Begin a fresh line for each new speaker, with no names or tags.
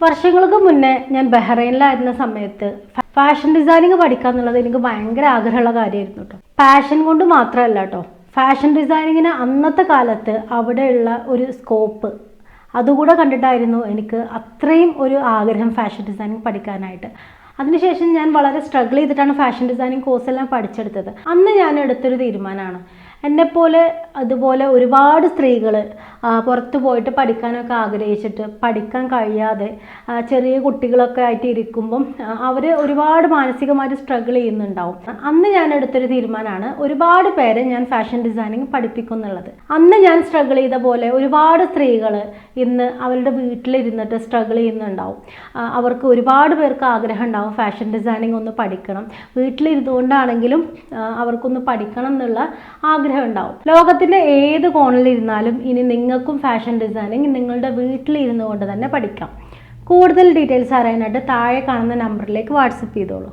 വർഷങ്ങൾക്ക് മുന്നേ ഞാൻ ബഹ്റൈനിലായിരുന്ന സമയത്ത് ഫാഷൻ ഡിസൈനിങ് പഠിക്കുക എന്നുള്ളത് എനിക്ക് ഭയങ്കര ആഗ്രഹമുള്ള കാര്യമായിരുന്നു കേട്ടോ. പാഷൻ കൊണ്ട് മാത്രമല്ല കേട്ടോ, ഫാഷൻ ഡിസൈനിങ്ങിന് അന്നത്തെ കാലത്ത് അവിടെയുള്ള ഒരു സ്കോപ്പ് അതുകൂടെ കണ്ടിട്ടായിരുന്നു എനിക്ക് അത്രയും ഒരു ആഗ്രഹം ഫാഷൻ ഡിസൈനിങ് പഠിക്കാനായിട്ട്. അതിനുശേഷം ഞാൻ വളരെ സ്ട്രഗിൾ ചെയ്തിട്ടാണ് ഫാഷൻ ഡിസൈനിങ് കോഴ്സെല്ലാം പഠിച്ചെടുത്തത്. അന്ന് ഞാൻ എടുത്തൊരു തീരുമാനമാണ്, എന്നെപ്പോലെ അതുപോലെ ഒരുപാട് സ്ത്രീകൾ പുറത്ത് പോയിട്ട് പഠിക്കാനൊക്കെ ആഗ്രഹിച്ചിട്ട് പഠിക്കാൻ കഴിയാതെ ചെറിയ കുട്ടികളൊക്കെ ആയിട്ട് ഇരിക്കുമ്പം അവർ ഒരുപാട് മാനസികമായിട്ട് സ്ട്രഗിൾ ചെയ്യുന്നുണ്ടാവും. അന്ന് ഞാൻ എടുത്തൊരു തീരുമാനമാണ് ഒരുപാട് പേരെ ഞാൻ ഫാഷൻ ഡിസൈനിങ് പഠിപ്പിക്കും എന്നുള്ളത്. അന്ന് ഞാൻ സ്ട്രഗിൾ ചെയ്ത പോലെ ഒരുപാട് സ്ത്രീകൾ ഇന്ന് അവരുടെ വീട്ടിലിരുന്നിട്ട് സ്ട്രഗിൾ ചെയ്യുന്നുണ്ടാവും. അവർക്ക് ഒരുപാട് പേർക്ക് ആഗ്രഹം ഉണ്ടാവും ഫാഷൻ ഡിസൈനിങ് ഒന്ന് പഠിക്കണം, വീട്ടിലിരുന്നുകൊണ്ടാണെങ്കിലും അവർക്കൊന്ന് പഠിക്കണം എന്നുള്ള ആഗ്രഹം ഉണ്ടാവും. ലോകത്തിന്റെ ഏത് കോണിലിരുന്നാലും ഇനി നിങ്ങൾക്കും ഫാഷൻ ഡിസൈനിങ് നിങ്ങളുടെ വീട്ടിലിരുന്നു കൊണ്ട് തന്നെ പഠിക്കാം. കൂടുതൽ ഡീറ്റെയിൽസ് അറിയാനായിട്ട് താഴെ കാണുന്ന നമ്പറിലേക്ക് വാട്സപ്പ് ചെയ്തോളൂ.